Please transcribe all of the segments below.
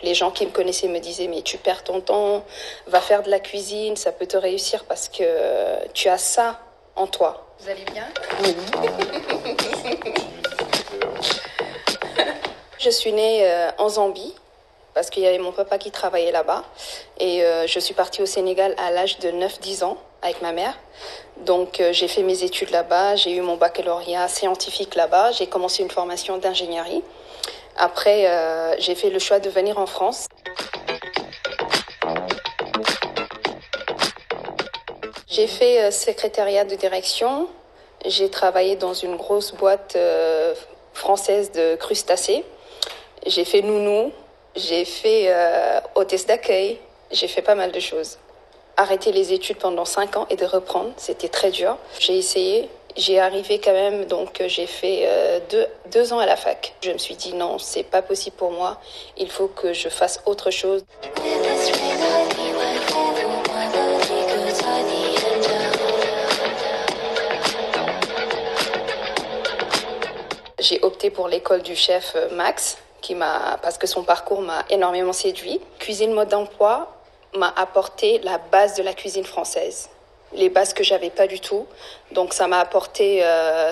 Les gens qui me connaissaient me disaient « mais tu perds ton temps, va faire de la cuisine, ça peut te réussir parce que tu as ça en toi ». Vous allez bien? Oui. Je suis née en Zambie parce qu'il y avait mon papa qui travaillait là-bas et je suis partie au Sénégal à l'âge de 9-10 ans avec ma mère. Donc j'ai fait mes études là-bas, j'ai eu mon baccalauréat scientifique là-bas, j'ai commencé une formation d'ingénierie. Après, j'ai fait le choix de venir en France. J'ai fait secrétariat de direction. J'ai travaillé dans une grosse boîte française de crustacés. J'ai fait nounou. J'ai fait hôtesse d'accueil. J'ai fait pas mal de choses. Arrêter les études pendant 5 ans et de reprendre, c'était très dur. J'ai essayé. J'ai arrivé quand même, donc j'ai fait 2 ans à la fac. Je me suis dit non, c'est pas possible pour moi. Il faut que je fasse autre chose. J'ai opté pour l'école du chef Max, parce que son parcours m'a énormément séduit. Cuisine mode d'emploi m'a apporté la base de la cuisine française. Les bases que j'avais pas du tout. Donc ça m'a apporté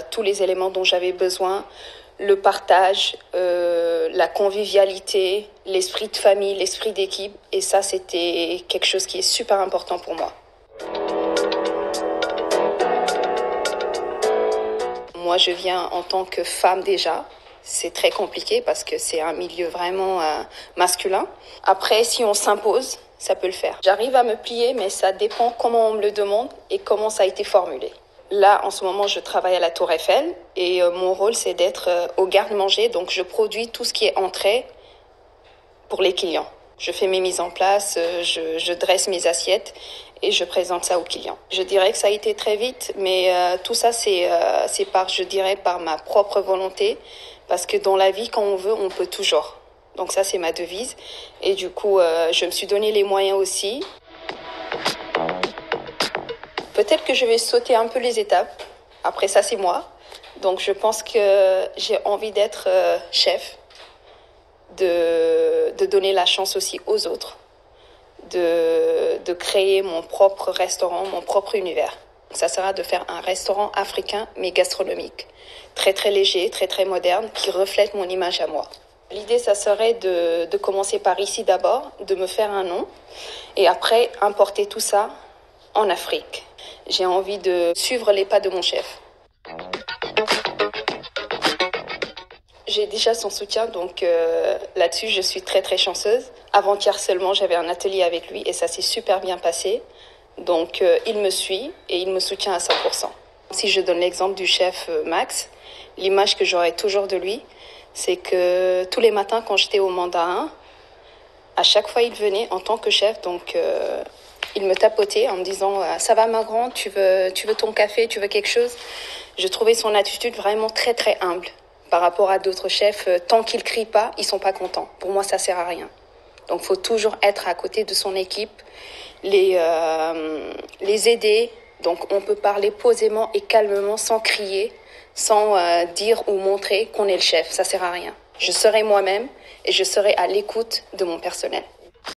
tous les éléments dont j'avais besoin. Le partage, la convivialité, l'esprit de famille, l'esprit d'équipe. Et ça, c'était quelque chose qui est super important pour moi. Moi, je viens en tant que femme déjà. C'est très compliqué parce que c'est un milieu vraiment masculin. Après, si on s'impose, ça peut le faire. J'arrive à me plier, mais ça dépend comment on me le demande et comment ça a été formulé. Là, en ce moment, je travaille à la Tour Eiffel et mon rôle, c'est d'être au garde-manger. Donc, je produis tout ce qui est entrée pour les clients. Je fais mes mises en place, je dresse mes assiettes et je présente ça aux clients. Je dirais que ça a été très vite, mais tout ça, c'est par ma propre volonté. Parce que dans la vie, quand on veut, on peut toujours. Donc ça, c'est ma devise. Et du coup, je me suis donné les moyens aussi. Peut-être que je vais sauter un peu les étapes. Après ça, c'est moi. Donc je pense que j'ai envie d'être chef, de donner la chance aussi aux autres, de créer mon propre restaurant, mon propre univers. Ça sera de faire un restaurant africain, mais gastronomique. Très, très léger, très, très moderne, qui reflète mon image à moi. L'idée, ça serait de commencer par ici d'abord, de me faire un nom, et après, importer tout ça en Afrique. J'ai envie de suivre les pas de mon chef. J'ai déjà son soutien, donc là-dessus, je suis très, très chanceuse. Avant-hier seulement, j'avais un atelier avec lui, et ça s'est super bien passé. Donc, il me suit et il me soutient à 100%. Si je donne l'exemple du chef Max, l'image que j'aurai toujours de lui, c'est que tous les matins, quand j'étais au mandarin, à chaque fois, il venait en tant que chef. Donc, il me tapotait en me disant « Ça va ma grande, tu veux ton café, tu veux quelque chose ?» Je trouvais son attitude vraiment très, très humble. Par rapport à d'autres chefs, tant qu'ils ne crient pas, ils ne sont pas contents. Pour moi, ça ne sert à rien. Donc, il faut toujours être à côté de son équipe, les aider. Donc, on peut parler posément et calmement, sans crier, sans dire ou montrer qu'on est le chef. Ça ne sert à rien. Je serai moi-même et je serai à l'écoute de mon personnel.